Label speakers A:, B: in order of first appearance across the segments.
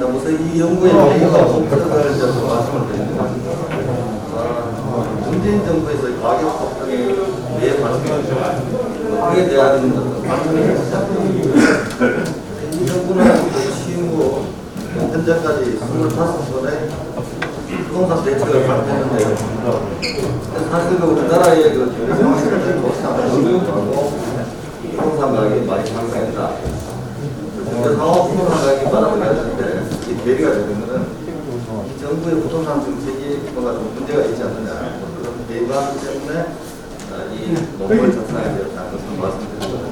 A: 우선 이 연구의 내용과 목적을 좀 말씀을 드리면, 문재인 정부에서 가격 폭등에 왜 발생했는지, 그에 대한 반응을 하지 않습니다. 이 정부는 시행후 현재까지 25번의 부동산 대책을 발표했는데요. 사실 우리나라의 경제 상황이 좋지 않고 부동산 가격이 많이 상승했다. 경제 상황 부동산 가격이 많아졌는데 이 대비가 되면은 이 정부의 부동산 정책이 뭔가 좀 문제가 있지 않느냐, 그런 대비하기 때문에 이 논문을 작성하게 되었다는 것을 말씀드립니다.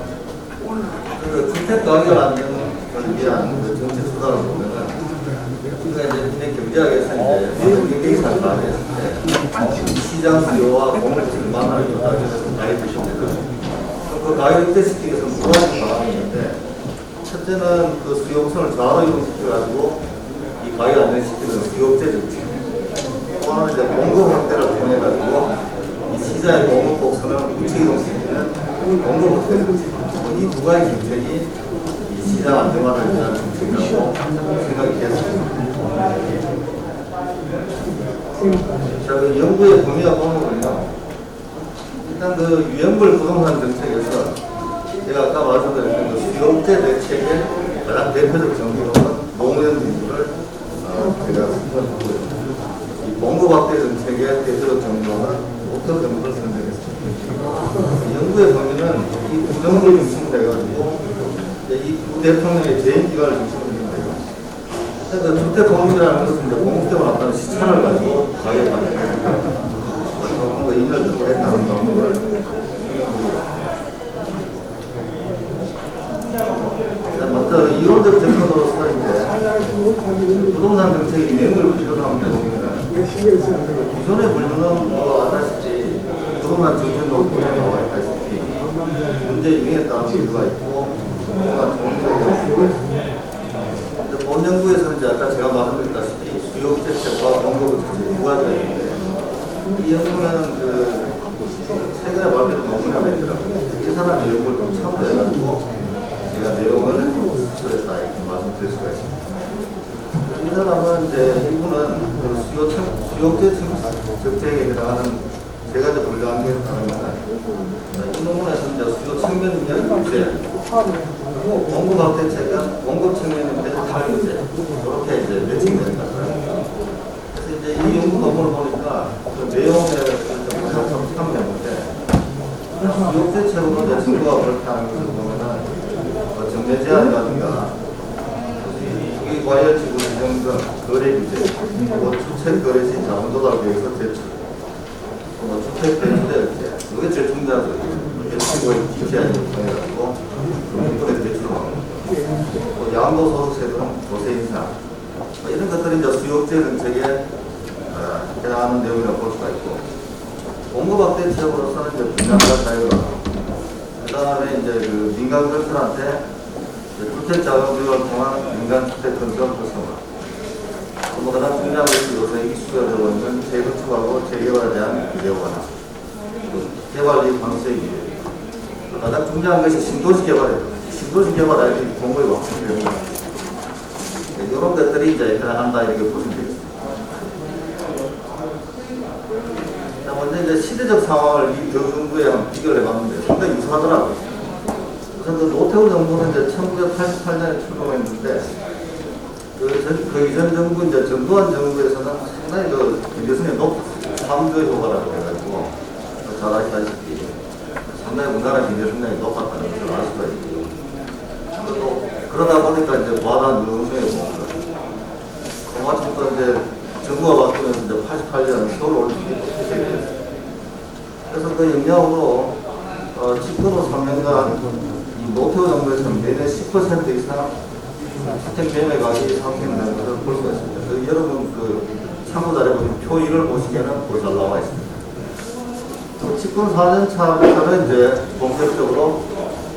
A: 그 주택 가격 안정을 위한 그 정책 수단을 보면은 우리가 이제 국내 경제학에서 이제 경제기사를 말했을 때 시장 수요와 공급을 만나는 요단에서 가입하십니다. 그 가격 입대시키기 위해서 두 가지 방안이 있는데, 첫째는 그 수요성을 좌로 이동시켜가지고 이 가격 안정시키는 수요업체 정책. 또 하나는 이제 공급 확대를 통해가지고 이 시장의 공급 곡선을 우측 이동시키는 공급 확대 정책. 이 두 가지 정책이 이 시장 안정화를 위한 정책이라고 생각이 됐습니다. 자, 그 연구의 범위가 보면요. 일단 그 유연불 부동산 정책에서 제가 아까 말씀드렸던 그 수요업체 대책의 가장 대표적 정책으로는 노무현 정부를 제가 선정하고요. 이 공급 확대 정책의 대표적 정책으로는 오토 정부를 선정했습니다. 연구의 범위는 이 두 정부를 중심으로 해가지고 이 두 대통령의 재임 기간을 중심으로 했는데요. 그 주택 공급이라는 것은 이제 공급되고 나타나는 시차를 가지고 가격을 만듭니다. 그 인혈적으로 했다는 방법을 먼저 이론적 접근으로서 이제 부동산 정책의 유행을 비교하면 보면 기존의 물건은 뭐 아다시피 부동산 정책 노트에 나와 있다시피 문제 유행에 따른 이유가 있고 부동산 정책의 이유가 있습니다. 본 연구에서는 이제 아까 제가 말씀드렸다시피 수요 대책과 공급 대책 두 가지가 있는데, 이 연구는 그 최근에 발표된 논문이 하나 있더라고요. 이 사람의 연구를 좀 참고해가지고 제가 내용을 그랬다 이렇게 말씀드릴 수가 있습니다. 이 사람은 이제 이분은 그 수요제 정책에 해당하는 세 가지 분류한 게 있다면, 이 논문에서 이제 수요 측면이면 이제 공급 확대 대책은 공급 측면인데 탈문제 이렇게 이제 매칭되는 것 같아요. 그래서 이제 이 연구 논문을 보니까 그 내용에 좀 참여해보는데, 수요 대책으로 이제 정부가 그렇게 하는 것을 보면은 정제 제한이라든가 투기 과열 지구 지정 등 거래 규제, 주택 거래시 자본 조달 계획서 제출, 주택 대출대 이제 이게 제일 중요한 거예요. 대출의 기재안을 통해가지고 인권에 대출하고, 양도 소득세 등 조세 인상, 이런 것들이 이제 수요업체 정책에 해당하는 내용이라고 볼 수가 있고, 공급 확대 대책으로서는 이제 분양가 자유화, 그 다음에 이제 그 민간 건설한테 주택 자금 조율을 통한 민간 주택 건설 활성화, 또 가장 중요한 것이 요새 이슈가 되고 있는 재건축하고 재개발에 대한 규제 완화, 개발비 관세 규제, 가장 중요한 것이 신도시 개발이에요. 신도시 개발에 공급이 확충되는 이런 것들이 이제 해당한다 이렇게 보시면 되겠습니다. 자, 먼저 이제 시대적 상황을 이 두 정부에 한번 비교를 해봤는데 상당히 유사하더라고요. 우선 그 노태우 정부는 이제 1988년에 출범했는데 그 이전 정부 이제 전두환 정부에서는 상당히 그 경제성이 높았어요. 3조 효과라고 해가지고 잘 아시다시피 상당히 우리나라 경제 성장이 높았다는 것을 알 수가 있고, 또 그러다 보니까 이제 과다한 노동성에 보면 마침 또 이제 정부가 바꾸면서 이제 88년 서울 올림픽이 개최가 됐어요. 그래서 그 영향으로 집권 후 3년간 이 노태우 정부에서는 매년 10% 이상 주택 매매 가격이 상승한다는 것을 볼 수가 있습니다. 여러분 그 참고 자료보시면 표 1을 보시면은 거기 잘 나와 있습니다. 집권 4년 차부터는 이제 본격적으로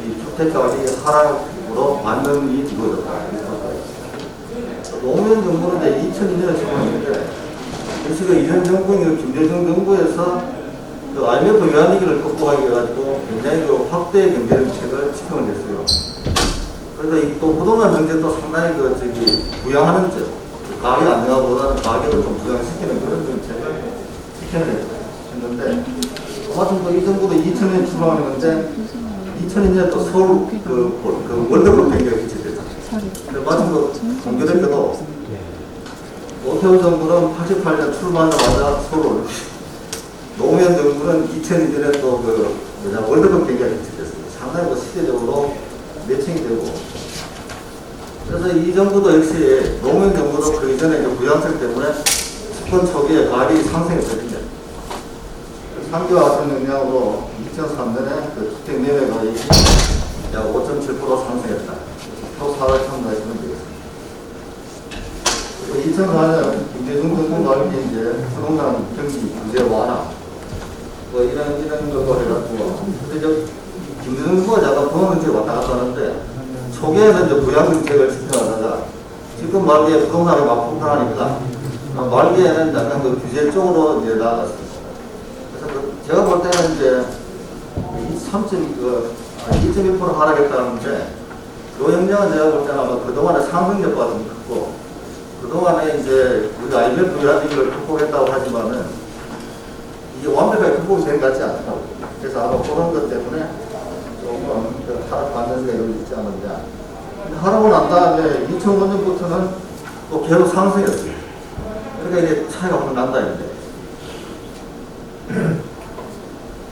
A: 이 주택가격이 하락으로 반등이 이루어졌다. 노무현 정부는 이제 2002년에 출범했는데, 역시 그 이전 정부인 김대중 정부에서 그 IMF 외환위기를 극복하기 위해 가지고 굉장히 그 확대 경제 정책을 집행을 했어요. 그래서 이 또 부동산 정책도 상당히 부양하는 쪽, 가격 안정화보다는 가격을 좀 부양시키는 그런 정책을 시켜냈는데, 아무튼 이 정부도 2000년에 출범했는데, 2002년에 또 서울 월드컵 경기가 개최됐잖아요. 마침 동교대표도 오태훈 정부는 88년 출마하자마자 서울, 노무현 정부는 2002년에 또 월드컵 경기가 개최됐습니다. 상당히 시대적으로 매칭이 되고, 그래서 이 정부도 역시 노무현 정부도 그 이전에 부양책 때문에 집권 초기에 가격이 상승했거든요. 3개월 같은 영향으로 2003년에 주택 매매 가격이 약 5.7% 상승했다. 또 4월 참가하시면 되겠습니다. 2004년 김대중 정부 말기 이제 부동산 경기 규제 완화 이런 거 해가지고 근데 김대중 정부가 잠깐 부동산 정책이 왔다 갔다 하는데 초기에는 이제 부양 정책을 지켜가다가 지금 말기에 부동산이 막 폭발하니까 말기에는 약간 규제 쪽으로 이제 나아갔습니다. 그래서 제가 볼 때는 이제 2.1% 하락했다는데 그 영향은 제가 볼 때는 아마 그동안의 상승 여파가 좀 컸고 그동안에 이제 우리가 IMF 이런 얘기를 극복했다고 하지만은 이게 완벽하게 극복이 된 것 같지 않더라고요. 그래서 아마 그런 것 때문에 조금 하락 반전세가 이루어지지 않느냐. 하락을 난 다음에 2005년부터는 또 계속 상승했어요. 그러니까 이게 차이가 확 난다, 이제.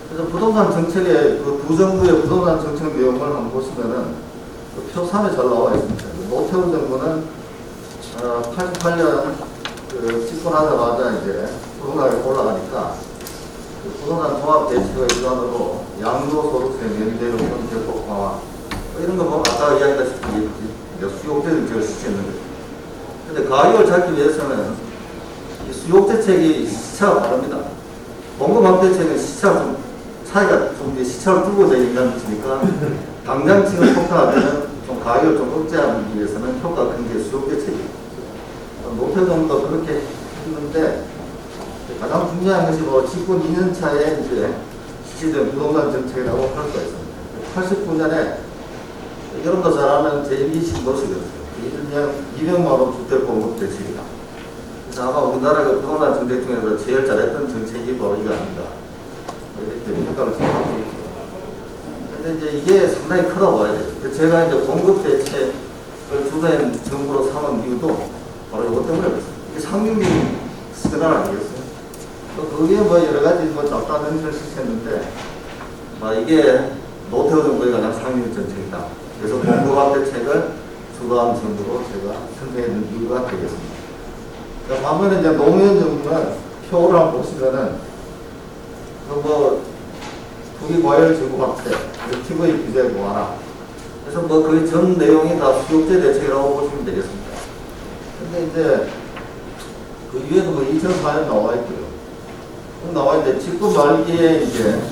A: 그래서 부동산 정책의 두 정부의 부동산 정책 내용을 한번 보시면은 표 3에 잘 나와 있습니다. 노태우 정부는 88년 집권하자마자 이제 부동산이 올라가니까 부동산 종합 대책의 일환으로 양도소득세 면제율 대폭 강화 이런 거 보면 아까 이야기했다시피 수요제 정책을 시켰는 거죠. 근데 가격을 잡기 위해서는 이 수요대책이 시차가 다릅니다. 공급 확대책은 시차가 좀 차이가 좀 이제 시차를 두고 되는 인간이니까 당장 지금 폭탄하면 좀 가격을 좀 억제하기 위해서는 효과가 큰 게 수요대책이에요. 노태우 정부가 그렇게 했는데 가장 중요한 것이 집권 2년 차에 이제 시시된 부동산 정책이라고 할 수가 있습니다. 89년에 여러분도 잘 아는 제2신도시였어요. 일명 200만 원 주택 공급 대책이다. 그래서 아마 우리나라가 부동산 정책 중에서 제일 잘했던 정책이 바로 이거 아닌가. 이렇게 평가를 생각하고 있죠. 근데 이제 이게 상당히 크다고 봐야 돼요. 제가 이제 공급 대책을 주된 정부로 삼은 이유도 바로 이것 때문에 그렇습니다. 이게 상륙이 시그널 아니겠어요? 또 거기에 여러 가지 잡다한 연설을 시켰는데, 이게 노태우 정부의 가장 상륙 정책이다. 그래서 공급 확대책을 주도한 정부로 제가 선택했는 이유가 되겠습니다. 반면에 이제 노무현 정부는 표를 한번 보시면은, 투기 과열 정부 확대, TV 규제 완화. 그래서 거의 전 내용이 다 수요제 대책이라고 보시면 되겠습니다. 근데 이제 그 위에도 2004년 나와 있고요. 나와 있는데 집권 말기에 이제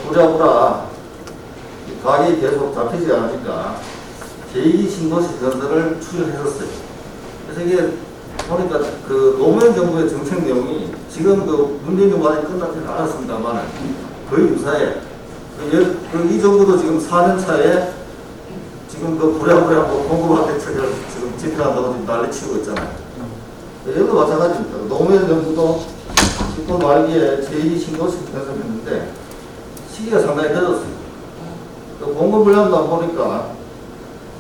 A: 부랴부랴 가격이 계속 잡히지 않으니까 제2 신도시 건설을 추진했었어요. 그래서 이게 보니까 노무현 정부의 정책 내용이 지금 문재인 정부 아직 끝나지는 않았습니다만 거의 유사해. 이 정부도 지금 4년 차에 지금 부랴부랴 공급 확대책을 지금 집행한다고 지금 난리치고 있잖아요. 여기도 마찬가지입니다. 노무현 정부도 집권 말기에 제2 신도시 건설했는데 시기가 상당히 늦었어요. 공급 물량도 안 보니까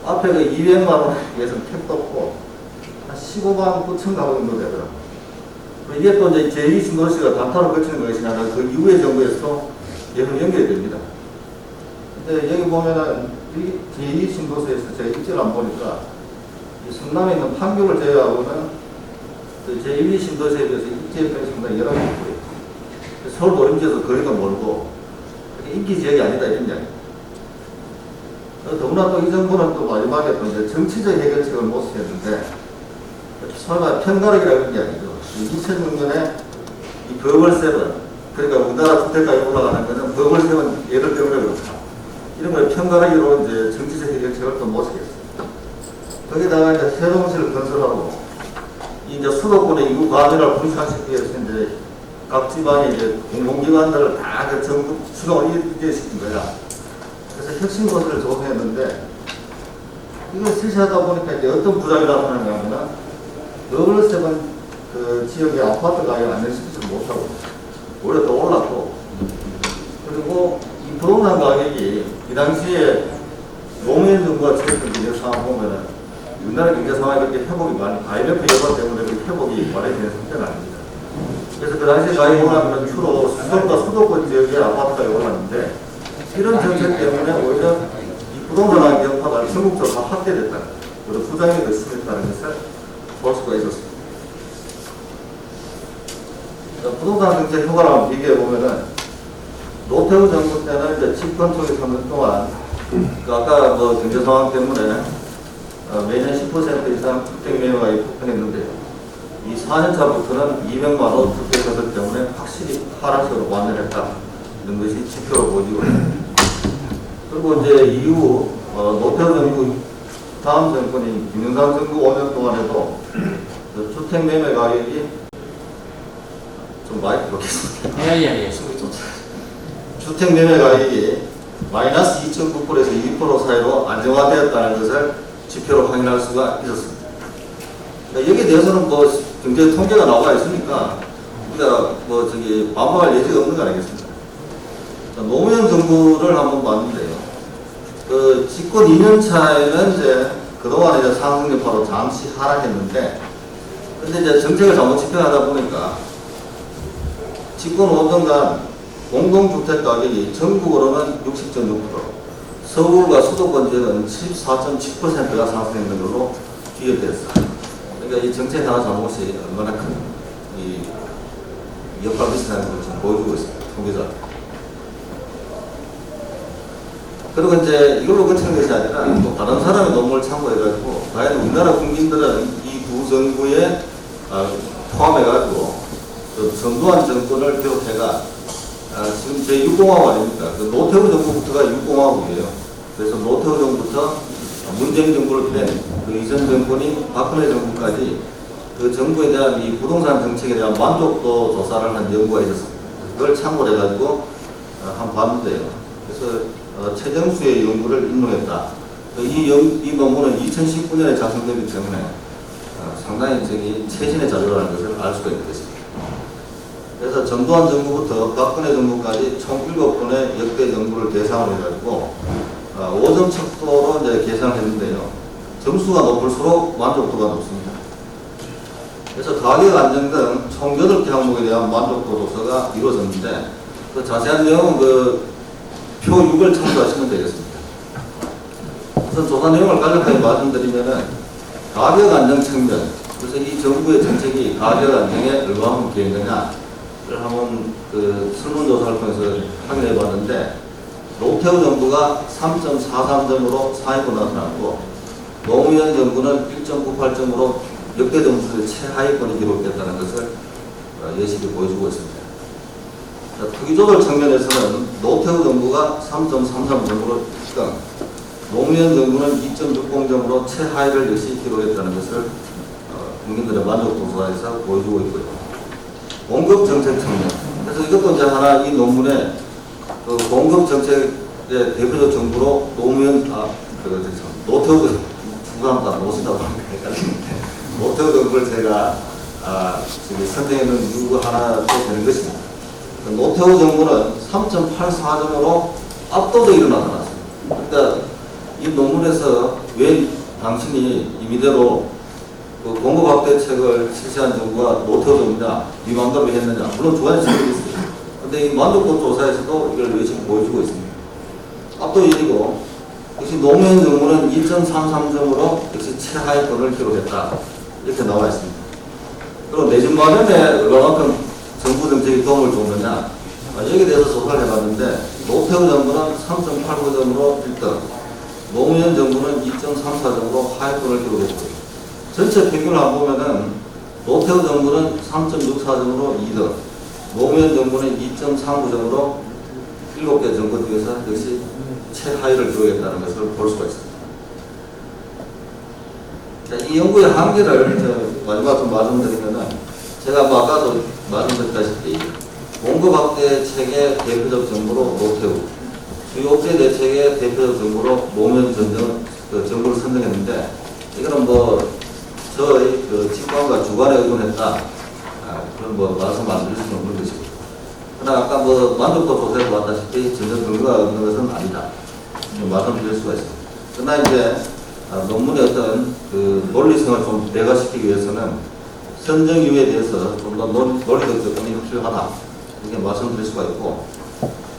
A: 앞에 200만 원에서는 캡도 없고 한 15만 9천 가구 정도 되더라고요. 이게 또 이제 제2 신도시가 단타로 거치는 것이 아니라 그 이후의 정부에서 계속 연결이 됩니다. 근데 여기 보면은 제2 신도시에서 제가 입지를 안 보니까 이 성남에 있는 판교를 제외하고는 제1, 2 신도시에 대해서 입지의 상당히 여러 개 있고요. 서울 도림지에서 거리가 멀고 인기 지역이 아니다 이런 이야기. 더구나 또 이 정부는 또 마지막에 또 이제 정치적 해결책을 모색했는데 설마 편가르기라는 게 아니죠. 2006년에 이 버블7, 그러니까 우리나라 주택가에 올라가는 거는 버블7 예를 때문에 그렇다. 이런 걸 편가르기로 이제 정치적 해결책을 또 모색했어요. 거기다가 이제 세종시를 건설하고 이제 수도권의 인구 과밀화를 분산시키기 위해서 이제 각 지방의 이제 공공기관들을 다 정부 수동을 이제시킨 거야. 그래서 혁신도시를 조성했는데 이걸 실시하다 보니까 이제 어떤 부작용이 나타나냐면은 어느 세번 그 지역의 아파트 가격 안정시키지 못하고 오히려 더 올랐고, 그리고 이 부동산 가격이 이 당시에 노무현 정부가 지었던 경제 상황 보면은 우리나라 경제 상황이 그렇게 회복이 많이 IMF 여파 때문에 그 회복이 마련된 상태는 아닙니다. 그래서 그 당시에 가격이 올라가면 주로 수도과 수도권 지역의 아파트가 올랐는데, 이런 정책 때문에 오히려 이 부동산 여파가 전국적으로 다 확대됐다는, 그리고 부작용이 더 심했다는 것을 볼 수가 있었습니다. 부동산 정책 효과를 한번 비교해 보면은, 노태우 정부 때는 이제 집권 초기 3년 동안, 아까 뭐 경제 상황 때문에 매년 10% 이상 주택 매매가 폭등했는데요. 이 4년차부터는 200만 원 주택 가격 때문에 확실히 하락세로 완전했다. 이런 것이 지표로 보여지고 있습니다. 그리고 이제 이후 노태우 정부 다음 정권인 김영삼 정부 5년 동안에도 주택 매매 가격이 좀 많이 그렇겠습니다.
B: 예.
A: 주택 매매 가격이 마이너스 2.9%에서 2% 사이로 안정화되었다는 것을 지표로 확인할 수가 있었습니다. 그러니까 여기에 대해서는 뭐 경제 통계가 나와 있으니까 우리가 뭐 저기 반박할 여지가 없는 거 아니겠습니까? 노무현 정부를 한번 봤는데요. 그 집권 2년 차에는 이제 그동안 이제 상승 여파로 잠시 하락했는데, 근데 이제 정책을 잘못 집행하다 보니까 집권 5년간 공동주택 가격이 전국으로는 60.6%, 서울과 수도권 지역은 14.7%가 상승했는 걸로 비교됐어요. 그러니까 이 정책 하나 잘못이 얼마나 큰 이 여파를 미친다는 걸 지금 보여주고 있습니다. 통계자. 그리고 이제 이걸로 그치는 것이 아니라 또 다른 사람의 논문을 참고해가지고 과연 우리나라 국민들은 이 두 정부에 포함해가지고 그 전두환 정권을 비롯해가 지금 제6공화국 아닙니까? 그 노태우 정부부터가 6공화국이에요. 그래서 노태우 정부부터 문재인 정부를 비롯한 그 이전 정권인 박근혜 정부까지 그 정부에 대한 이 부동산 정책에 대한 만족도 조사를 한 연구가 있었습니다. 그걸 참고를 해가지고 한번 봤는데요. 그래서 최정수의 연구를 인용했다. 이 논문은 2019년에 작성되기 때문에 상당히 최신의 자료라는 것을 알 수가 있는 것입니다. 그래서 전두환 정부부터 박근혜 정부까지 총 7건의 역대 정부를 대상으로 해가지고 5점 척도로 이제 계산을 했는데요. 점수가 높을수록 만족도가 높습니다. 그래서 가격 안정 등 총 8개 항목에 대한 만족도 조사가 이루어졌는데, 그 자세한 내용은 그 표 6을 참고하시면 되겠습니다. 우선 조사 내용을 간략하게 말씀드리면은, 가격 안정 측면, 그래서 이 정부의 정책이 가격 안정에 얼마만큼 기여했느냐를 한번 그 설문조사를 통해서 확인해 봤는데, 노태우 정부가 3.43점으로 상위권 나타났고, 노무현 정부는 1.98점으로 역대 정부의 최하위권이 기록됐다는 것을 예시를 보여주고 있습니다. 투기조절 측면에서는 노태우 정부가 3.33점으로 1등, 노무현 정부는 2.60점으로 최하위를 역시 기록했다는 것을 국민들의 만족도 조사에서 보여주고 있고요. 공급 정책 측면. 그래서 이것도 이제 하나 이 논문에 그 공급 정책의 대표적 정부로 노무현, 노태우, 중간다, 노시다고 하니까 헷갈리는데, 노태우 정부를 제가 지금 선정해놓은 이유 하나 또 되는 것입니다. 노태우 정부는 3.84점으로 압도적으로 나타났습니다. 그러니까 이 논문에서 왜 당신이 임의대로 그 공급 확대책을 실시한 정부가 노태우 정부냐, 이 마음대로 했느냐, 물론 주관의 책임이 있어요. 근데 이 만족도 조사에서도 이걸 열심히 보여주고 있습니다. 압도적이고, 역시 노무현 정부는 2.33점으로 역시 최하위권을 기록했다. 이렇게 나와 있습니다. 그리고 내집 마련에 얼마만큼 정부 정책이 도움을 줬느냐, 여기에 대해서 조사를 해봤는데, 노태우 정부는 3.89점으로 1등, 노무현 정부는 2.34점으로 하위권을 기록했고요. 전체 평균을 안 보면은 노태우 정부는 3.64점으로 2등, 노무현 정부는 2.39점으로 7개 정권 중에서 역시 최하위를 기록했다는 것을 볼 수가 있습니다. 자, 이 연구의 한계를 마지막으로 좀 말씀드리면은, 제가 뭐 아까도 말씀드렸다시피 공급 확대 책의 대표적 정부로 노태우, 주요 억제 대책의 대표적 정부로 노무현 전 그 정부를 선정했는데 이거는 뭐 저의 그 직관과 주관에 의존했다. 그런 뭐 말씀 안 드릴 수는 없는 것이고. 그러나 아까 뭐 만족도 조사에 보았다시피 전혀 근거가 없는 것은 아니다. 말씀드릴 수가 있습니다. 그러나 이제 논문의 어떤 그 논리성을 좀 대가시키기 위해서는 선정 이유에 대해서 좀 더 논리적 접근이 필요하다. 이렇게 말씀드릴 수가 있고.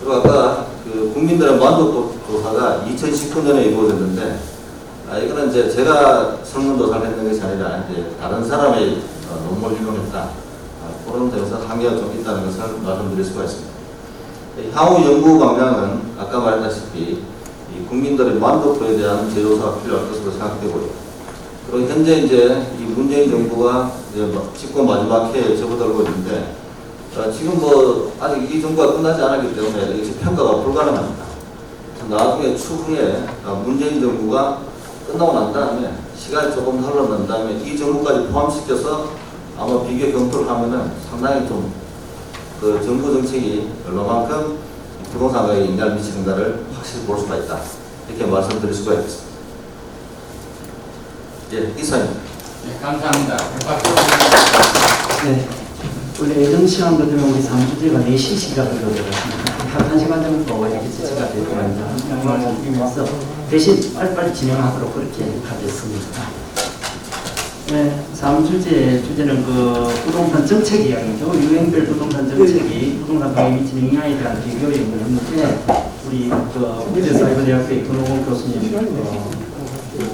A: 그리고 아까 그 국민들의 만족도 조사가 2019년에 이루어졌는데 이거는 이제 제가 설문조사를 했는 것이 아니라 이제 다른 사람의 논문을 인용했다. 그런 점에서 한계가 좀 있다는 것을 말씀드릴 수가 있습니다. 향후 연구 방향은 아까 말했다시피 이 국민들의 만족도에 대한 재조사가 필요할 것으로 생각되고요. 그리고 현재 이제 이 문재인 정부가 이제 집권 마지막 해에 접어들고 있는데 지금 뭐 아직 이 정부가 끝나지 않았기 때문에 이제 평가가 불가능합니다. 나중에 추후에 문재인 정부가 끝나고 난 다음에 시간이 조금 흘러난 다음에 이 정부까지 포함시켜서 아마 비교 검토를 하면은 상당히 좀 그 정부 정책이 얼마만큼 부동산 가격에 영향을 미치는가를 확실히 볼 수가 있다. 이렇게 말씀드릴 수가 있습니다. 예, 이사님.
B: 네, 감사합니다.
C: 네. 원래 예정 시간도 되면 우리 3주제가 4시 시작으로 되었습니다. 한 1시간 정도 이렇게 지체가 되고 이제 말씀드리면서 대신 빨리빨리 진행하도록 그렇게 하겠습니다. 네, 3주제 주제는 그 부동산 정책 이야기죠. 유행별 부동산 정책이 부동산 가격에 미치는 영향에 대한 비교 연구를 했는데 우리 그 미래사이버대학교의 권호공 교수님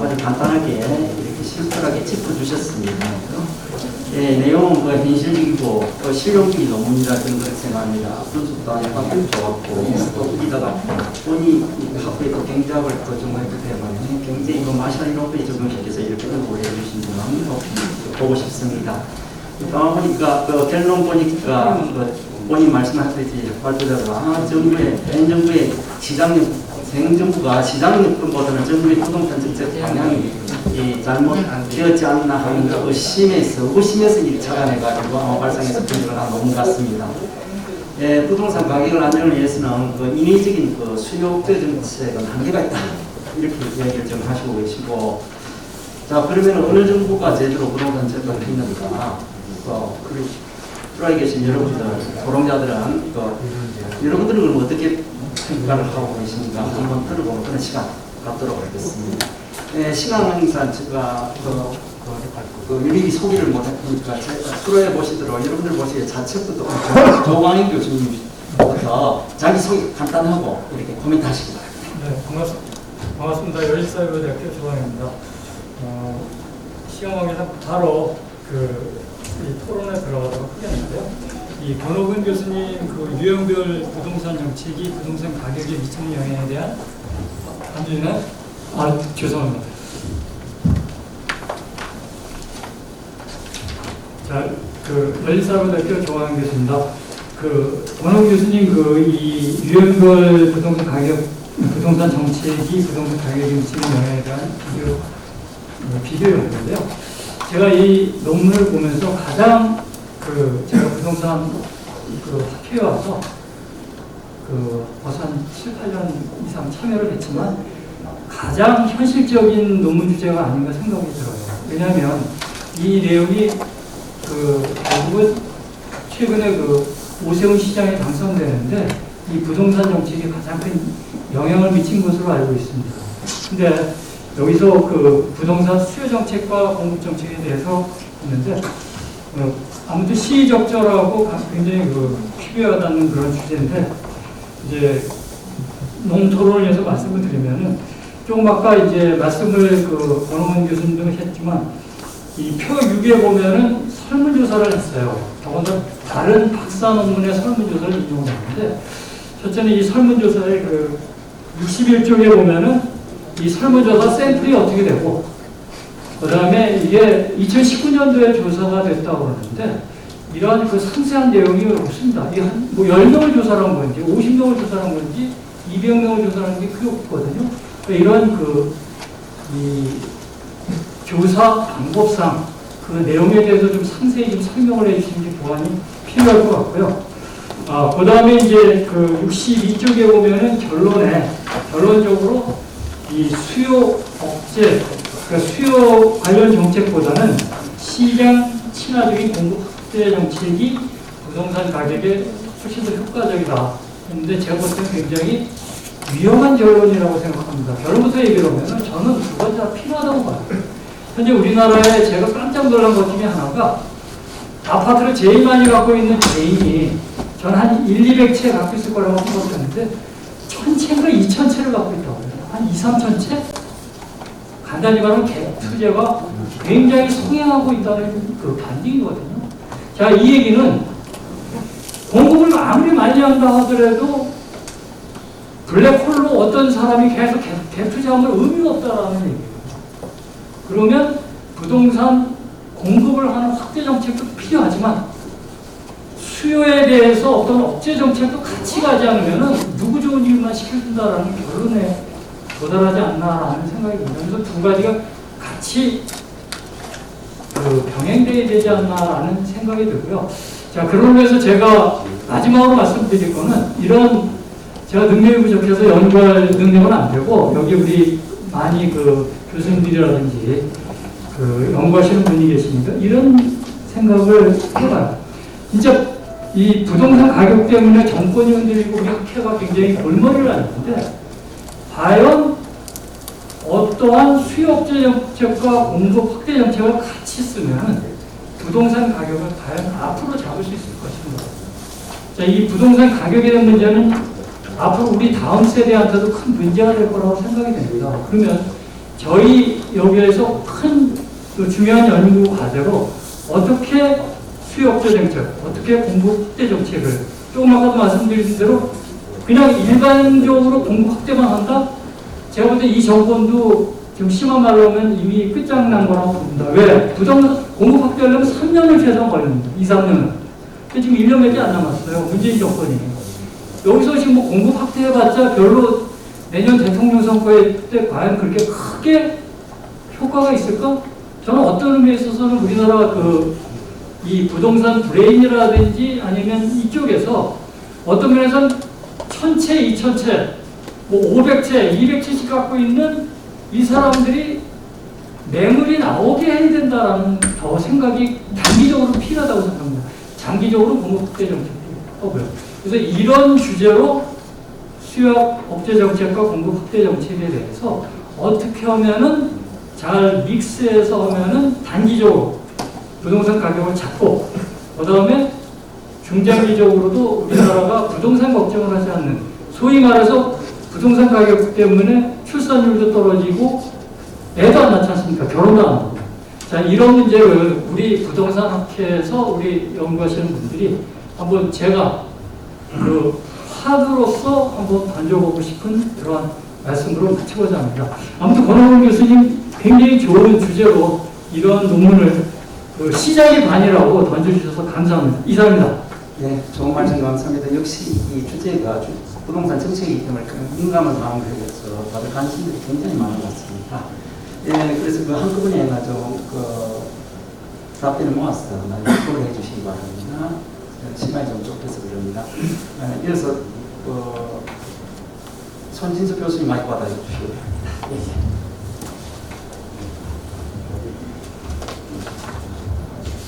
C: 아주 간단하게 이렇게 심플하게 짚어주셨습니다. 네, 내용은 그 현실적이고 또 실용적인 논문이라 저는 그렇게 생각합니다. 분석도 약간 좋았고 또 거기다가 본인이 학부에 또 경제학을 또 전공했기 때문에 경제 이거 마샬 이론에 적용시켜서 이렇게 공부를 해주신 분은 보고 싶습니다. 보니까 그 결론 보니까 그 본인 말씀하셨듯이 발표자가 정부의 현 정부의 정부가 시장요건보다는 정부의 부동산 정책 방향이 잘못되었지 않나 하는 의심에서 일 착안해가지고 아마 발상해서 분석을 한 논문 같습니다. 예, 부동산 가격을 안정을 위해서는 그 인위적인 그 수요 억제 정책은 한계가 있다. 이렇게 이야기를 좀 하시고 계시고, 자 그러면 어느 정부가 제대로 부동산 정책을 했는가? 그리고 들어와 계신 여러분들, 토론자들은 여러분들은 그럼 어떻게 평가를 하고 계십니까? 한번 들어보는 그런 시간 갖도록 하겠습니다. 네, 시간 항상 제가 미리 소개를 못했으니까 프로에 보시도록 여러분들 보시기에 자체부터 조광인 교수님부터 자기 소개 간단하고 이렇게 코멘트 하시기 바랍니다.
D: 네, 반갑습니다. 열린사이버대학교 조광입니다. 시간 관계상 바로 이 토론에 들어가도록 하겠는데요. 이 권호근 교수님 그 유형별 부동산 정책이 부동산 가격에 미치는 영향에 대한 안주는 죄송합니다. 자, 열린사이버대학교 조광 교수입니다. 권호근 교수님 이 유형별 부동산 정책이 부동산 가격에 미치는 영향에 대한 비교 연구인데요. 제가 이 논문을 보면서 가장 제가 부동산 학회에 와서 벌써 한 7, 8년 이상 참여를 했지만 가장 현실적인 논문 주제가 아닌가 생각이 들어요. 왜냐하면 이 내용이 결국은 최근에 오세훈 시장에 당선되는데 이 부동산 정책이 가장 큰 영향을 미친 것으로 알고 있습니다. 근데 여기서 부동산 수요 정책과 공급 정책에 대해서 있는데 아무튼 시의적절하고 굉장히 필요하다는 그런 주제인데 이제 논토론을 해서 말씀을 드리면은 조금 아까 이제 말씀을 권호근 교수님도 했지만 이 표 6에 보면은 설문조사를 했어요. 더군다나 다른 박사 논문의 설문조사를 인용했는데 첫째는 이 설문조사의 61쪽에 보면은 이 설문조사 샘플이 어떻게 되고 그 다음에 이게 2019년도에 조사가 됐다고 그러는데 이러한 상세한 내용이 없습니다. 이게 뭐 10명을 조사한 건지 50명을 조사한 건지 200명을 조사하는 게 크게 없거든요. 그러니까 이런 이 조사 방법상 내용에 대해서 좀 상세히 좀 설명을 해주시는 게 보완이 필요할 것 같고요. 그 다음에 이제 62쪽에 보면은 결론적으로 이 수요 억제, 그러니까 수요 관련 정책보다는 시장 친화적인 공급 확대 정책이 부동산 가격에 훨씬 더 효과적이다 했는데 제가 볼 때는 굉장히 위험한 결론이라고 생각합니다. 결론부터 얘기를 하면 저는 두 가지 다 필요하다고 봐요. 현재 우리나라에 제가 깜짝 놀란 것 중에 하나가 아파트를 제일 많이 갖고 있는 개인이 저는 한 200채 갖고 있을 거라고 생각했는데 1000채인가 2000채를 갖고 있다고 해요. 한 2, 3천 채? 간단히 말하면 갭 투자가 굉장히 성행하고 있다는 그 반증이거든요. 자, 이 얘기는 공급을 아무리 많이 한다 하더라도 블랙홀로 어떤 사람이 계속 갭 투자하면 의미가 없다라는 얘기예요. 그러면 부동산 공급을 하는 확대 정책도 필요하지만 수요에 대해서 어떤 억제 정책도 같이 가지 않으면 누구 좋은 일만 시켜준다라는 결론에 도달하지 않나라는 생각이 듭니다. 그래서 두 가지가 같이 병행돼야 되지 않나라는 생각이 들고요. 자, 그러면서 제가 마지막으로 말씀드릴 거는 이런 제가 능력이 부족해서 연구할 능력은 안 되고 여기 우리 많이 그 교수님들이라든지 그 연구하시는 분이 계시니까 이런 생각을 해봐요. 진짜 이 부동산 가격 때문에 정권이 흔들리고 우리 학회가 굉장히 골머리를 앓는데 과연 어떠한 수요 억제 정책과 공급 확대 정책을 같이 쓰면 부동산 가격을 과연 앞으로 잡을 수 있을 것인가. 자, 이 부동산 가격에 대한 문제는 앞으로 우리 다음 세대한테도 큰 문제가 될 거라고 생각이 됩니다. 그러면 저희 여기에서 큰 중요한 연구 과제로 어떻게 수요 억제 정책, 어떻게 공급 확대 정책을 조금 아까도 말씀드린 대로 그냥 일반적으로 공급 확대만 한다? 제가 볼 때 이 정권도 좀 심한 말로 하면 이미 끝장난 거라고 봅니다. 왜? 부동산 공급 확대하려면 3년을 최소한 걸립니다. 2, 3년은. 근데 지금 1년밖에 안 남았어요. 문재인 정권이. 여기서 지금 뭐 공급 확대해봤자 별로 내년 대통령 선거에 때 과연 그렇게 크게 효과가 있을까? 저는 어떤 의미에 있어서는 우리나라 이 부동산 브레인이라든지 아니면 이쪽에서 어떤 면에서는 1000채, 2000채, 뭐 500채, 200채씩 갖고 있는 이 사람들이 매물이 나오게 해야 된다라는 더 생각이 단기적으로 필요하다고 생각합니다. 장기적으로 공급 확대 정책이 필요하고요. 그래서 이런 주제로 수요 억제 정책과 공급 확대 정책에 대해서 어떻게 하면은 잘 믹스해서 하면은 단기적으로 부동산 가격을 잡고 그 다음에 중장기적으로도 우리나라가 부동산 걱정을 하지 않는 소위 말해서 부동산 가격 때문에 출산율도 떨어지고 애도 안 낳지 않습니까? 결혼도 안 하고. 자, 이런 문제를 우리 부동산 학회에서 우리 연구하시는 분들이 한번 제가 그 화두로서 한번 던져보고 싶은 그러한 말씀으로 마치고자 합니다. 아무튼 권호근 교수님 굉장히 좋은 주제로 이런 논문을 시작이 반이라고 던져주셔서 감사합니다. 이상입니다.
C: 네, 좋은 말씀 감사합니다. 역시 이 주제가 부동산 정책이기 때문에 민감한 상황에 대해서 다들 관심들이 굉장히 많은 것 같습니다. 예, 그래서 그 한꺼번에 해가지고 답변을 모아서 나중에 해주시기 바랍니다. 시간이 좀 좁혀서 그럽니다. 이어서 손진수 교수님 마이크 받아주시고요.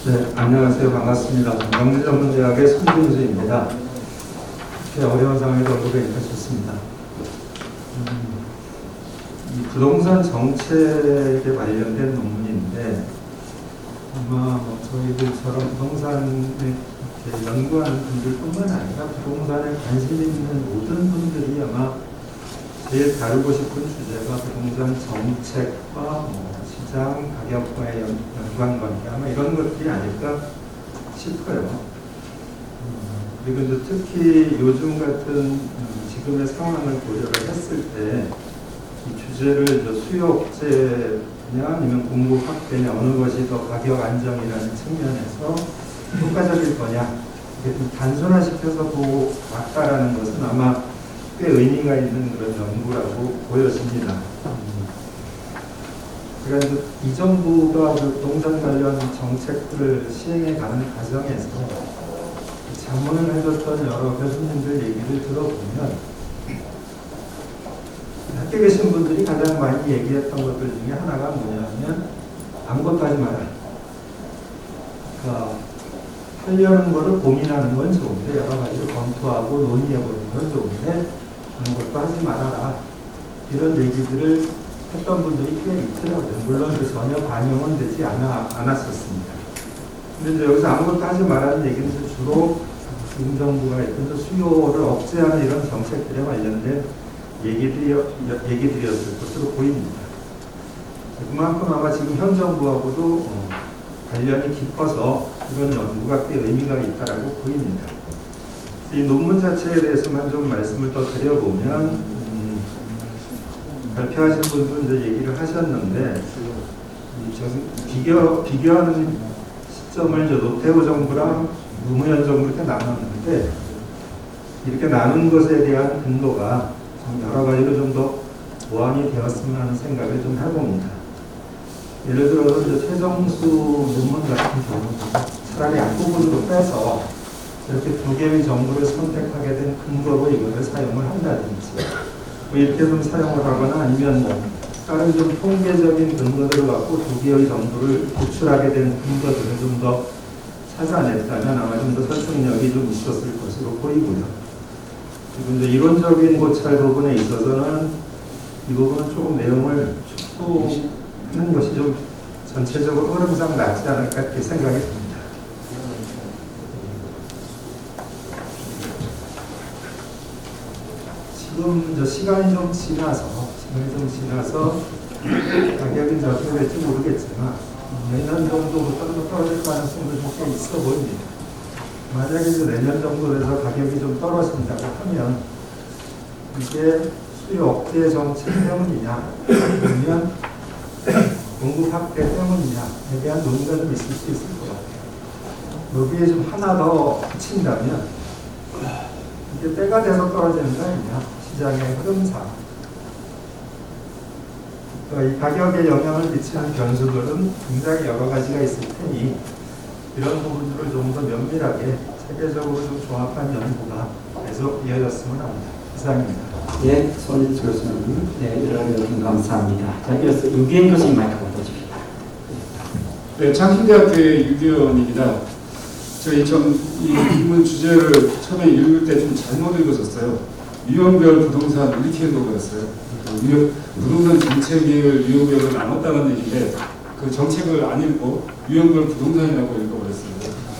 B: 네, 안녕하세요. 반갑습니다. 명지전문대학의 손진수입니다. 이렇게 어려운 상황에서 얼굴에 임하셨습니다. 이 부동산 정책에 관련된 논문인데 아마 저희들처럼 부동산을 이렇게 연구하는 분들뿐만 아니라 부동산에 관심 있는 모든 분들이 아마 제일 다루고 싶은 주제가 부동산 정책과 시장 가격과의 연관관계 아마 이런 것들이 아닐까 싶어요. 그리고 이제 특히 요즘 같은 지금의 상황을 고려를 했을 때 이 주제를 수요 억제냐 아니면 공급 확대냐 어느 것이 더 가격 안정이라는 측면에서 효과적일 거냐 이게 좀 단순화시켜서 보고 맞다라는 것은 아마 꽤 의미가 있는 그런 연구라고 보여집니다. 그러니까 이 정부가 부동산 관련 정책들을 시행해 가는 과정에서 자문을 해줬던 여러 교수님들 얘기를 들어보면 학교 계신 분들이 가장 많이 얘기했던 것들 중에 하나가 뭐냐면 아무것도 하지 마라. 그러니까 하려는 거를 고민하는 건 좋은데 여러 가지를 검토하고 논의해보는 건 좋은데 아무것도 하지 말아라. 이런 얘기들을 했던 분들이 꽤 있더라고요. 물론 그 전혀 반영은 되지 않았었습니다. 근데 이제 여기서 아무것도 하지 말라는 얘기는 주로 지금 정부가 했던 수요를 억제하는 이런 정책들에 관련된 얘기들이었을 것으로 보입니다. 그만큼 아마 지금 현 정부하고도 관련이 깊어서 이런 연구가 꽤 의미가 있다라고 보입니다. 이 논문 자체에 대해서만 좀 말씀을 더 드려보면 발표하신 분도 이제 얘기를 하셨는데 비교하는 시점을 이제 노태우 정부랑 노무현 정부 이렇게 나눴는데 이렇게 나눈 것에 대한 근거가 여러 가지로 좀 더 보완이 되었으면 하는 생각을 좀 해봅니다. 예를 들어서 이제 최정수 논문 같은 경우는 차라리 앞부분으로 빼서 이렇게 두 개의 정보를 선택하게 된 근거로 이것을 사용을 한다든지 뭐 이렇게 좀 사용을 하거나 아니면 뭐 다른 좀 통계적인 근거들을 갖고 두 개의 정보를 도출하게 된 근거들을 좀 더 찾아냈다면 아마 좀 더 설득력이 좀 있었을 것으로 보이고요. 그리고 이제 이론적인 고찰 부분에 있어서는 이 부분은 조금 내용을 축소하는 것이 좀 전체적으로 흐름상 낫지 않을까 이렇게 생각이 듭니다. 지금 저 시간이 좀 지나서 가격이 어떻게 될지 모르겠지만 내년 정도부터는 떨어질 가능성도 좀 꽤 있어 보입니다. 만약에 이제 내년 정도 돼서 가격이 좀 떨어진다고 하면 이게 수요 억제 정책 때문이냐 아니면 공급 확대 때문이냐에 대한 논의가 좀 있을 수 있을 것 같아요. 여기에 좀 하나 더 붙인다면 이게 때가 돼서 떨어지는 거 아니냐 시장의 흐름상 이 가격에 영향을 미치는 변수들은 굉장히 여러 가지가 있을 테니 이런 부분들을 좀 더 면밀하게 체계적으로 좀 조합한 연구가 계속 이어졌으면 합니다. 이상입니다.
C: 네, 손인수 교수님. 네, 여러분 감사합니다. 자, 이어서 유기현 교수님 마이크를 보십시다.
E: 네, 창신대학교의 유기현입니다. 저희 이 질문 주제를 처음에 읽을 때 좀 잘못 읽었었어요. 유형별 부동산 이렇게 읽어버렸어요. 부동산 정책을 유형별로 나눴다는 얘기인데 그 정책을 안 읽고 유형별 부동산이라고 읽어버렸어요.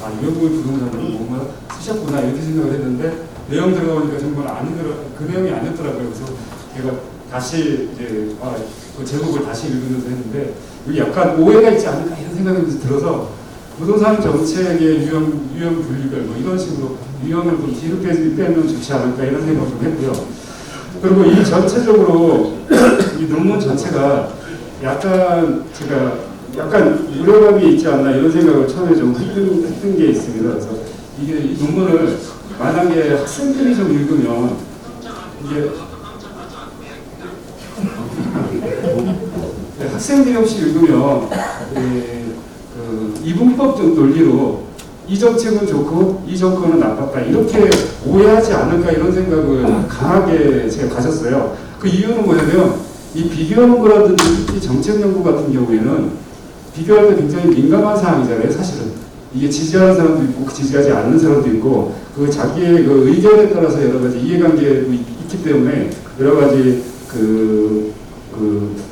E: 아, 유형별 부동산은 뭔가 쓰셨구나 이렇게 생각을 했는데 내용 들어보니까 정말 그 내용이 아니었더라고요. 그래서 제가 다시 이제 그 제목을 다시 읽으면서 했는데 여기 약간 오해가 있지 않을까 이런 생각이 들어서 부동산 정책의 유형 분류별 뭐 이런 식으로 유형을 좀 뒤로 빼면 좋지 않을까 이런 생각을 좀 했고요. 그리고 이 전체적으로 이 논문 전체가 약간 우려감이 있지 않나 이런 생각을 처음에 좀 했던 게 있습니다. 그래서 이 논문을 만약에 학생들이 좀 읽으면 이게 학생들이 혹시 읽으면 이분법적 논리로 이 정책은 좋고 이 정권은 나빴다 이렇게 오해하지 않을까 이런 생각을 강하게 제가 가졌어요. 그 이유는 뭐냐면 이 비교하는 거라든지 특히 정책 연구 같은 경우에는 비교할 때 굉장히 민감한 사항이잖아요. 사실은 이게 지지하는 사람도 있고 지지하지 않는 사람도 있고 그 자기의 그 의견에 따라서 여러 가지 이해관계도 있기 때문에 여러 가지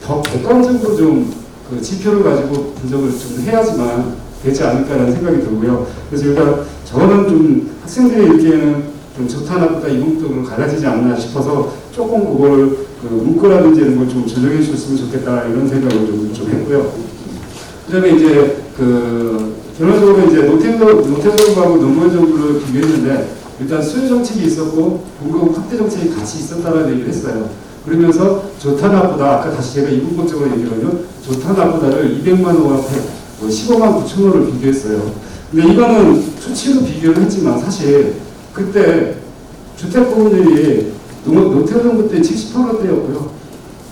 E: 더 객관적으로 좀 그 지표를 가지고 분석을 좀 해야지만 되지 않을까라는 생각이 들고요. 그래서 일단 저는 좀 학생들이 읽기에는 좀 좋다 나쁘다 이분법으로 갈라지지 않나 싶어서 조금 그걸 문구라든지 이런 걸 좀 조정해 주셨으면 좋겠다 이런 생각을 좀 했고요. 그다음에 이제 결론적으로 이제 노태우 정부하고 노무현 정부를 비교했는데 일단 수요 정책이 있었고 공급 확대 정책이 같이 있었다라는 얘기를 했어요. 그러면서 좋다 나쁘다 아까 다시 제가 이분법적으로 얘기하면 좋다 나쁘다를 200만 원 앞에 15만 9천 원을 비교했어요. 근데 이거는 수치로 비교를 했지만 사실 그때 주택 보험률이 노태우 정부 때 70%대였고요.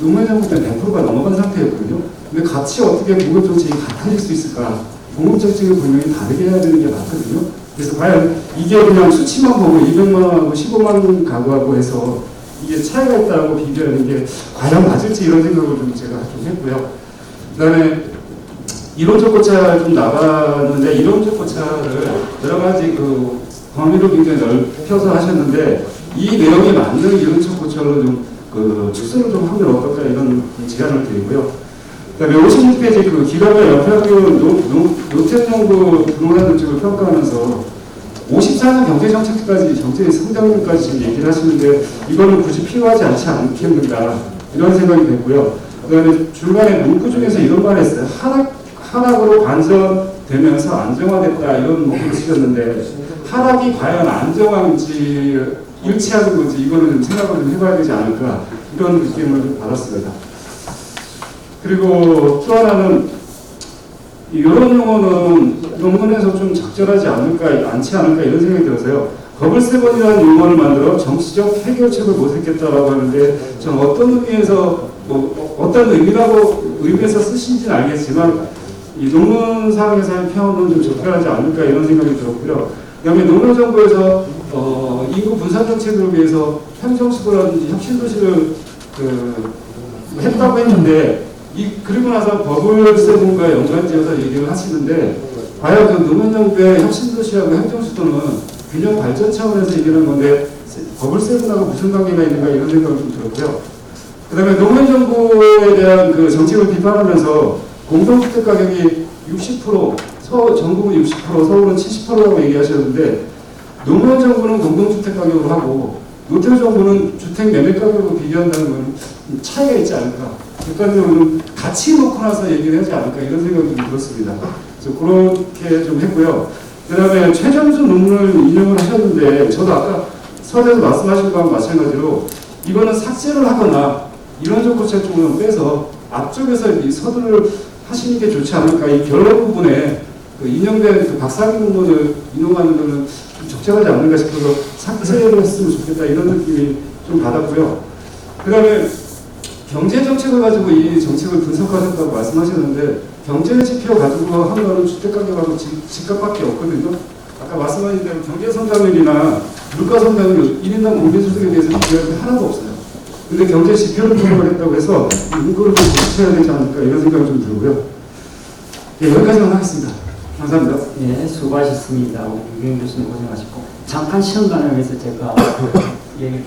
E: 노무현 정부 때 100%가 넘어간 상태였거든요. 근데 같이 어떻게 공급 정책이 같아질 수 있을까? 공급 정책을 분명히 다르게 해야 되는 게 맞거든요. 그래서 과연 이게 그냥 수치만 보고 200만 원하고 15만 원 가구하고 해서 이게 차이가 있다고 비교하는 게 과연 맞을지 이런 생각을 좀 제가 좀 했고요. 그다음에 이론적 고찰 좀 나갔는데 이론적 고찰을 여러 가지 그 범위로 굉장히 넓혀서 하셨는데 이 내용이 맞는 이론적 고찰로 좀 그 축소를 좀 하면 어떨까 이런 제안을 드리고요. 그다음에 56페이지 그 기관과 연평균 노태정부 부동산 정책을 평가하면서 54년 경제정책까지 정책 성장률까지 지금 얘기를 하시는데 이거는 굳이 필요하지 않지 않겠는가 이런 생각이 됐고요. 그다음에 중간에 문구 중에서 이런 말 했어요. 하락으로 반전되면서 안정화됐다 이런 문구를 쓰셨는데 하락이 과연 안정화인지 일치하는 건지 이거는 좀 생각을 좀 해봐야 되지 않을까 이런 느낌을 받았습니다. 그리고 또 하나는 이런 용어는 논문에서 좀 적절하지 않지 않을까 이런 생각이 들어서요. 버블세븐이라는 용어를 만들어 정치적 해결책을 모색했다라고 하는데 저는 어떤 의미에서 어떤 의미에서 쓰신지는 알겠지만 이 논문상에서의 표현은 좀 적절하지 않을까 이런 생각이 들었고요. 그다음에 노무현정부에서 인구 분산 정책을 위해서 행정수도라든지 혁신도시를 했다고 했는데 그리고 나서 버블세븐과 연관지어서 얘기를 하시는데 과연 그 노무현정부의 혁신도시하고 행정수도는 균형 발전 차원에서 얘기를 한 건데 버블세븐하고 무슨 관계가 있는가 이런 생각을 좀 들었고요. 그 다음에 노무현정부에 대한 그 정책을 비판하면서 공동주택 가격이 60%, 전국은 60%, 서울은 70%라고 얘기하셨는데 노무현 정부는 공동주택 가격으로 하고 노태우 정부는 주택 매매 가격으로 비교한다는 건 차이가 있지 않을까. 객관적으로 같이 놓고 나서 얘기를 하지 않을까 이런 생각이 좀 들었습니다. 그래서 그렇게 좀 했고요. 그 다음에 최정수 논문을 인용을 하셨는데 저도 아까 서두에서 말씀하신 거와 마찬가지로 이거는 삭제를 하거나 이론적 고찰 쪽으로 빼서 앞쪽에서 이 서두를 하시는 게 좋지 않을까. 이 결론 부분에 그 인용된 그 박사학위 논문을 인용하는 것은 좀 적절하지 않는가 싶어서 삭제를 했으면 좋겠다 이런 느낌이 좀 받았고요. 그 다음에 경제정책을 가지고 이 정책을 분석하셨다고 말씀하셨는데 경제 지표 가지고 한 거는 주택가격하고 집값밖에 없거든요. 아까 말씀하신 대로 경제성장률이나 물가성장률, 1인당 공개소득에 대해서 비교할 게 하나도 없어요. 근데 경제 지표를 분석을 했다고 해서 이거를 좀 지켜야 되지 않을까 이런 생각이 좀 들고요. 네, 여기까지만 하겠습니다. 감사합니다.
C: 네, 수고하셨습니다. 유경 교수님 고생하셨고 잠깐 시험관을 위해서 제가 얘기를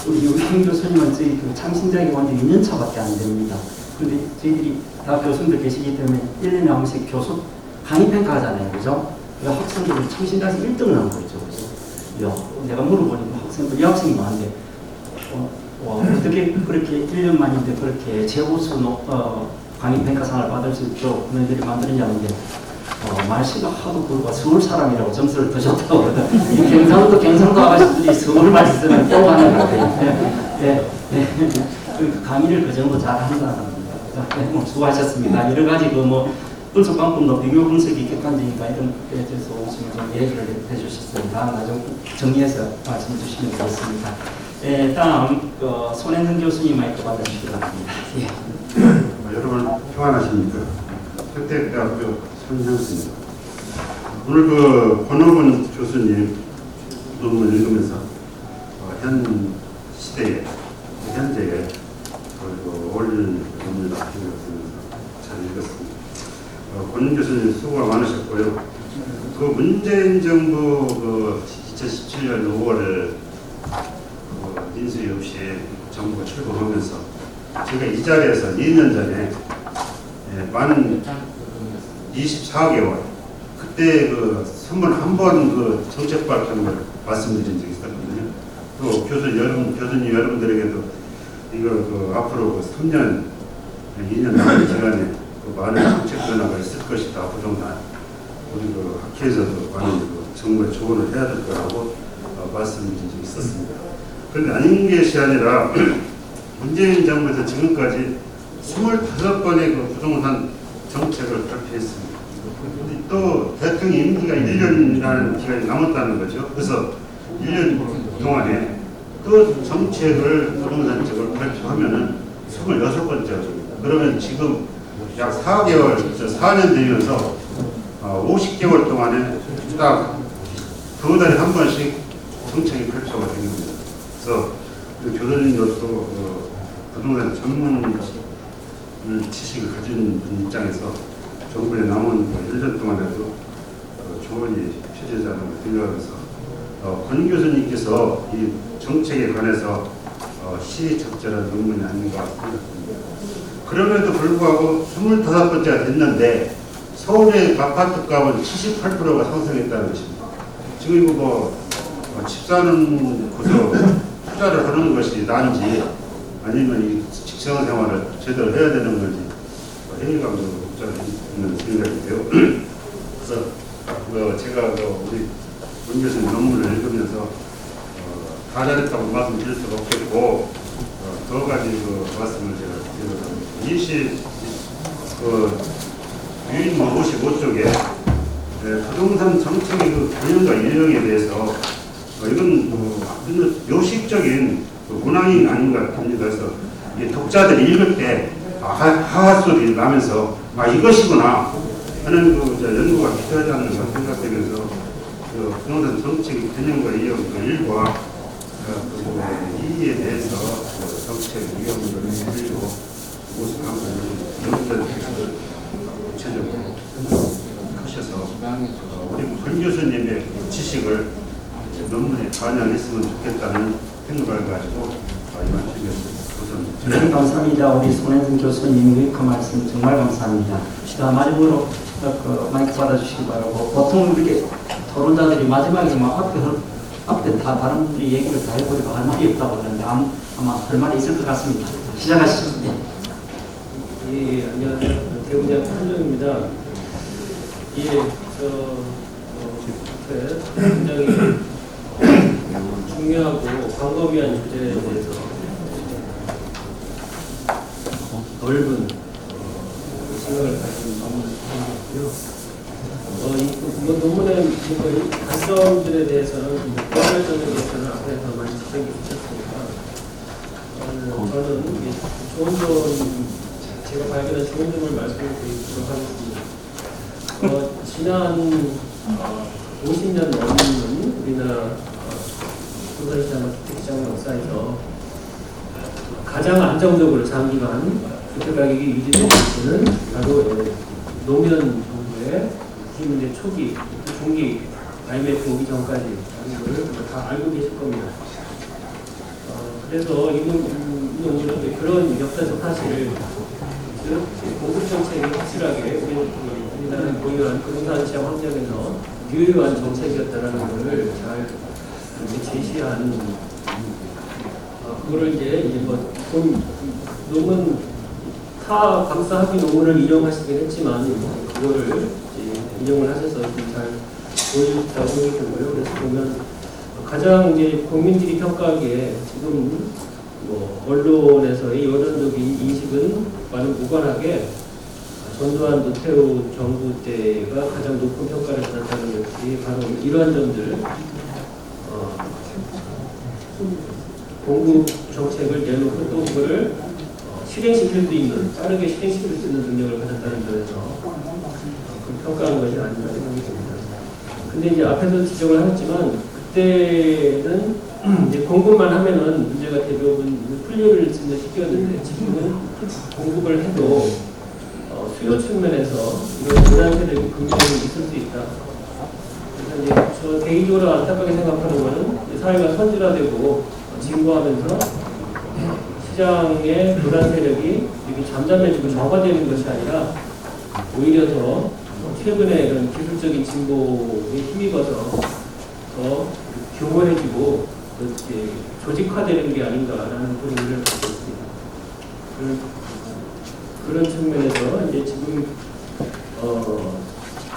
C: 우리 유경 교수님은 저희 그 창신자에게 완전 2년 차밖에 안 됩니다. 그런데 저희들이 다 교수님들 계시기 때문에 1년에 한 번씩 교수 강의 평가하잖아요, 그죠? 학생들이 창신자에서 1등을 한 거죠, 그죠? 내가 물어보니까 학생들 여학생이 많은데 어떻게 그렇게 1년 만인데 그렇게 최우수 강의 평가상을 받을 수 있도록 너희들이 만들었냐는 게 말씨가 하도 그거 서울 사람이라고 점수를 더 줬다고 그러더라고요. 경상도 아가씨들이 서울 말씨 쓰면 또 하는 것 같아요. 그 강의를 그 정도 잘 한다는 겁니다. 수고하셨습니다. 여러 가지 분석 방법도 비교 분석이 객관적이니까 이런 데에 대해서 오시면 좀 얘기를 해주셨습니다. 나중에 정리해서 말씀 주시면 되겠습니다. 다음 손혜는 교수님 마이크 받아주시기 바랍니다. 예.
F: 여러분 평안하십니까? 평택대학교 손현수입니다. 오늘 그 권호근 교수님 논문 읽으면서 현 시대에 현재에 어울리는 논문이다 생각하면서 잘 읽었습니다. 권 교수님 수고가 많으셨고요. 그 문재인 정부 2017년 5월에 인수위 없이 정부가 출범하면서 제가 이 자리에서 2년 전에 만 24개월 그때 그 선물 한 번 그 정책 발표를 말씀드린 적이 있었거든요. 또 교수님 여러분들에게도 이거 그 앞으로 3년 2년 남은 기간에 그 많은 정책 변화가 있을 것이다. 부동산 우리 그 학회에서도 많은 그 정부의 조언을 해야 될 거라고 말씀드린 적이 있었습니다. 그런데 아닌 것이 아니라 문재인 정부에서 지금까지 25번의 그 부동산 정책을 발표했습니다. 또 대통령 임기가 1년이라는 기간이 남았다는 거죠. 그래서 1년 동안에 또 부동산 정책을 발표하면은 26번째죠. 그러면 지금 약 4년 되면서 50개월 동안에 딱 두 달에 한 번씩 정책이 발표가 된 겁니다. 그래서 교수님으로서 부동산 전문 지식을 가진 분 입장에서 정부에 남은 1년 동안에도 조언이 취재자라고 생각하면서 권 교수님께서 이 정책에 관해서 시적절한 논문이 아닌가 생각합니다. 그럼에도 불구하고 25번째가 됐는데 서울의 아파트 값은 78%가 상승했다는 것입니다. 지금 이거 집 사는 곳으로 투자를 하는 것이 나은지 아니면 이 직장 생활을 제대로 해야 되는 건지 회의감도 있는 생각인데요. 그래서 제가 우리 문 교수님 논문을 읽으면서 다 잘했다고 말씀드릴 수가 없겠고 두 가지 말씀을 제가 드리겠습니다. 유인 55쪽에 부동산 정책의 관련과 유형에 대해서 이건 요식적인 문항이 아닌가 합니다. 그래서 독자들이 읽을 때 하하 소리 나면서 이것이구나 하는 연구가 필요하지 않는가 생각되면서 부동산 정책의 개념과 유형의 일과 이에 대해서 정책 유형을 일고 무슨 연구를 구체적으로 하셔서 우리 권 교수님의 지식을 논문에 반영했으면 좋겠다는 생각을 가지고 이만 드리겠습니다.
C: 감사합니다. 우리 손혜선 교수님 그 말씀 정말 감사합니다. 마지막으로 마이크 받아주시기 바라고. 보통 이렇게 토론자들이 마지막에 앞에 다 다른 분들이 얘기를 다 해버리고 할 말이 없다고 하는데 아마 할 말이 있을 것 같습니다. 시작하시죠. 네.
G: 예, 안녕하세요. 대구대학 한정입니다. 예, 굉장히 중요하고 광범위한 주제에 대해서 넓은 생각을 가진 논문이고요. 이 논문의 단점들에 대해서는 포괄적인 것들은 앞에서 많이 설명해 주셨으니까 저는 제가 발견한 좋은 점을 말씀드리도록 하겠습니다. 지난 50년 넘는 우리나라 부동산 주택시장 역사에서 가장 안정적으로 장기간 주택가격이 유지되는 것은 바로 노무현 정부의 90년대 초기, 중기 IMF 오기 전까지 하는 것을 다 알고 계실 겁니다. 그래서 이 논문은 그런 역사적 사실을 공급 정책이 확실하게 우리나라를 보유한 부동산 시장 환경에서 유효한 정책이었다는 것을 잘 제시하는 그거를 이제 논문 타 박사 학위 논문을 인용하시긴 했지만 그거를 인용을 하셔서 잘 보여주셨다고 생각이 들고요. 그래서 보면 가장 이제 국민들이 평가하기에 지금 언론에서의 여론적인 인식은 많은 무관하게 전두환 노태우 정부 때가 가장 높은 평가를 받았다는 것이 바로 이러한 점들 공급 정책을 내놓고 또 그거를 실행시킬 수 있는 빠르게 실행시킬 수 있는 능력을 가졌다는 점에서 평가하는 것이 아닌가 생각이 듭니다. 근데 이제 앞에서 지적을 하셨지만 그때는 이제 공급만 하면은 문제가 대부분 풀리를 진행시켰는데 지금은 공급을 해도 수요 측면에서 이런 분란세력이 분명히 있을 수 있다. 그래서 이제 저 개인적으로 안타깝게 생각하는 것은 사회가 선진화되고 진보하면서 시장의 분란세력이 이렇게 잠잠해지고 저하되는 것이 아니라 오히려 더 최근에 이런 기술적인 진보에 힘입어서 더 교모해지고 이렇게 조직화되는 게 아닌가라는 그런 의견을 갖고 있습니다. 그런 측면에서 이제 지금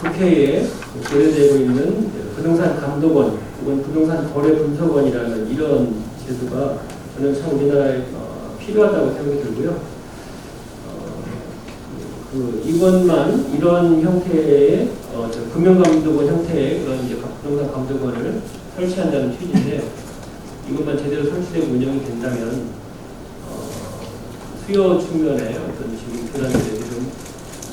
G: 국회에 제도되고 있는 부동산 감독원 혹은 부동산 거래 분석원이라는 이런 제도가 저는 참 우리나라에 필요하다고 생각이 들고요. 이것만 이런 형태의 금융감독원 형태의 그런 이제 부동산 감독원을 설치한다는 취지인데 이것만 제대로 설치되고 운영이 된다면 수요 측면에 어떤 지금 불안들이 좀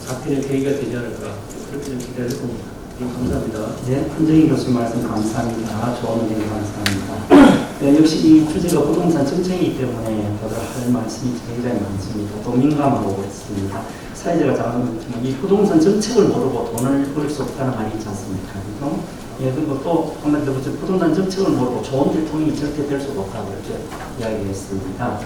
G: 잡히는 계기가 되지 않을까 그렇게 좀 기대를 했습니다. 감사합니다.
C: 네, 한정희 교수님 말씀 감사합니다. 좋은 의견 감사합니다. 역시 이 주제가 부동산 정책이기 때문에 다들 할 말씀이 굉장히 많습니다. 또 민감하고 있습니다. 사회자가 정하는 이 부동산 정책을 모르고 돈을 벌 수 없다는 말이 있지 않습니까? 그리고 또 한마디로 부동산 정책을 모르고 좋은 대통령이 절대 될 수가 없다고 이렇게 이야기했습니다.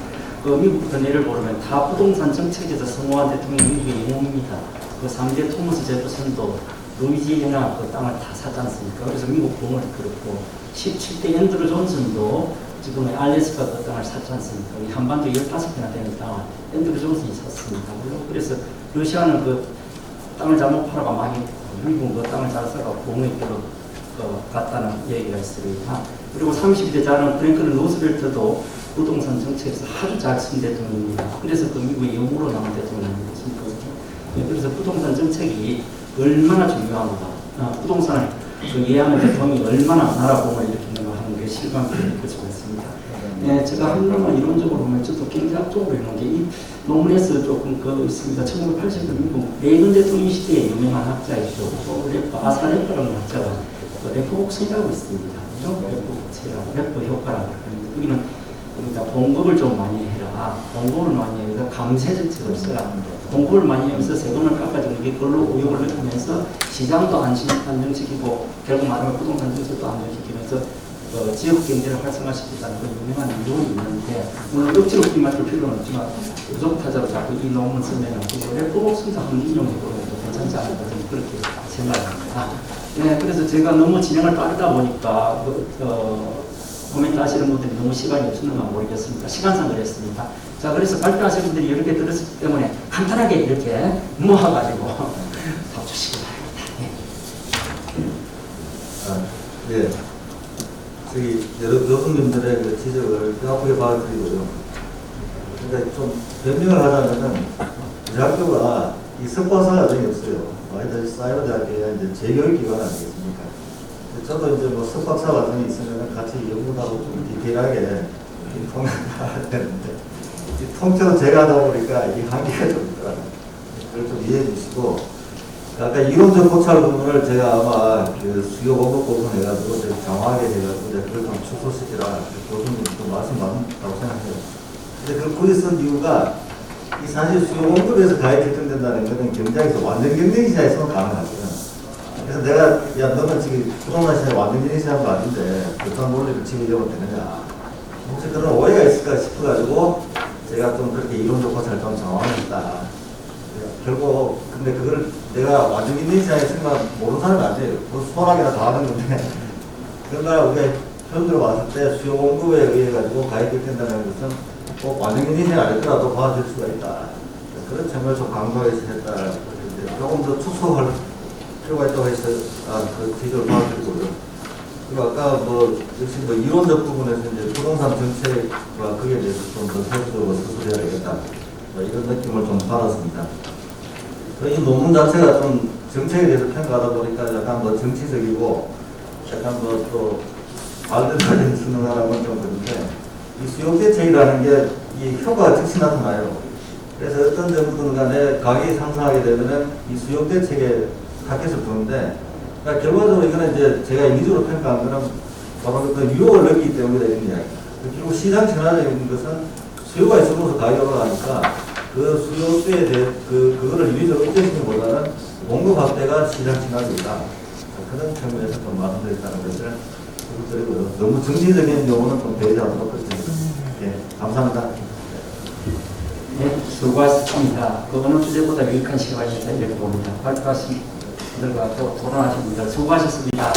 C: 미국부터 예를 보면 다 부동산 정책에서 성공한 대통령이 미국의 영웅입니다. 그 3대 토머스 제퍼슨도 루이지애나 그 땅을 다 샀지 않습니까? 그래서 미국 공을 그렇고 17대 앤드루 존슨도 지금 알래스카 그 땅을 샀지 않습니까? 이 한반도 15개나 되는 땅을 앤드루 존슨이 샀습니다. 그래서 러시아는 그 땅을 잘못 팔아가 많이 미국은 그 땅을 잘 써가 공에 갔다는 얘기가 있습니다. 그리고 30대 자는 프랭클린 루스벨트도 부동산 정책에서 아주 잘 쓴 대통령입니다. 그래서 그 미국의 영웅으로 남은 대통령입니다. 그래서 부동산 정책이 얼마나 중요한가, 부동산을 그 이해하는 대통령이 얼마나 나라 공을 일으키는가 하는 게 실감을 느끼고 있습니다. 네, 제가 한번만 이론적으로 보면 저도 경제학적으로 이런 게 이 논문에서 조금 그 있습니다. 1980년 미국 레이건 대통령 시대에 유명한 학자이죠. 아사 레퍼라는 학자가 그 레퍼 복선이라고 있습니다. 레퍼 효과라고 하는데 여기는 그러니까 공급을 좀 많이 해라. 공급을 많이 해서 감세 정책을 써라. 공급을 많이 하면서 세금을 깎아주는 게 그걸로 의욕을 느끼면서 시장도 안정시키고 결국 말하면 부동산 정책도 안정시키면서 지역 경제를 활성화시키자는 그 유명한 이론이 있는데 오늘 억지로 끼맞출 필요는 없지만 부족타자로 자꾸 이 논문 쓰면 레포복선자 한인용적으로 괜찮지 않을까 저는 그렇게 생각합니다. 네, 그래서 제가 너무 진행을 빠르다 보니까 코멘트 하시는 분들이 너무 시간이 없었는가 모르겠습니다. 시간상 그랬습니다. 자, 그래서 발표하시는 분들이 여러 개 들었기 때문에 간단하게 이렇게 모아가지고 답 주시기 바랍니다.
A: 네. 저기 여성님들의 그 지적을 명확하게 받아들이고요. 그러니까 좀 변명을 하자면은 우리 학교가 이 석박사 과정이 없어요. 아이들 사이버대학교에 이제 재교육 기관 아니겠습니까? 저도 이제 뭐 석박사 과정이 있으면 같이 연구하고 좀 디테일하게 통역을 되는데 이 통째로 제가 하다 보니까 이 한계가 좀 있더라고요. 그걸 좀 이해해 주시고 아까 이론적 고찰 부분을 제가 아마 그 수요 공급 부분 해가지고 정확하게 해가지고 그걸 좀 축소시키라 교수님 좀 말씀 많다고 생각해요. 근데 그 글을 쓴 이유가 이 사실 수요 공급에서 가액 결정된다는 것은 경제에서 완전 경쟁 시장에서는 가능하거든. 그래서 내가 야 너는 지금 부동산 시장에 완전 경쟁 시장도 아닌데 교통 논리를 지으려면 되느냐. 혹시 그런 오해가 있을까 싶어가지고 제가 좀 그렇게 이론적 고찰을 좀 정확했다. 결국 근데 그걸 내가 완전 경쟁 시장에 생각 모르는 사람이 아니에요. 뭐 수월하게나 다 하는 건데 그러나 우리가 현재로 봤을 때 수요 공급에 의해 가지고 가액 결정된다는 것은 꼭 완전 경쟁 시장이 아니더라도 받아들일 수가 있다. 그런 점을 좀 강조해서 했다. 조금 더 축소할 필요가 있다고 해서 그 지적을 받아들이고요. 그리고 아까 뭐 역시 뭐 이론적 부분에서 이제 부동산 정책과 그에 대해서 좀 더 세부적으로 서술해야 되겠다. 뭐 이런 느낌을 좀 받았습니다. 이 논문 자체가 좀 정책에 대해서 평가하다 보니까 약간 뭐 정치적이고 약간 뭐 또 말들까지 쓰는 사람은 좀 그런데 이 수요 대책이라는 게 이 효과가 즉시 나타나요. 그래서 어떤 정부든 간에 가격이 상승하게 되면은 이 수요 대책에 타켓을 두는데 그러니까 결과적으로 이거는 이제 제가 인위적으로 평가한 거는 바로 그 유혹을 넣기 때문에 되는 이야기입니다. 그리고 시장 전환적인 것은 수요가 있으면서 가격이 올라가니까 그 수요수에 대해 그거를 인위적으로 억제시키기보다는 공급 확대가 시장 진화적이다. 그런 측면에서 좀 말씀드렸다는 것을 드리고요. 너무 정치적인 용어는 좀 배제하도록 하겠습니다. 예, 감사합니다.
C: 네, 수고하셨습니다. 그 어느 주제보다 유익한 시간이었다 이렇게 봅니다. 발표하신 분들과 또 토론하신 분들 수고하셨습니다.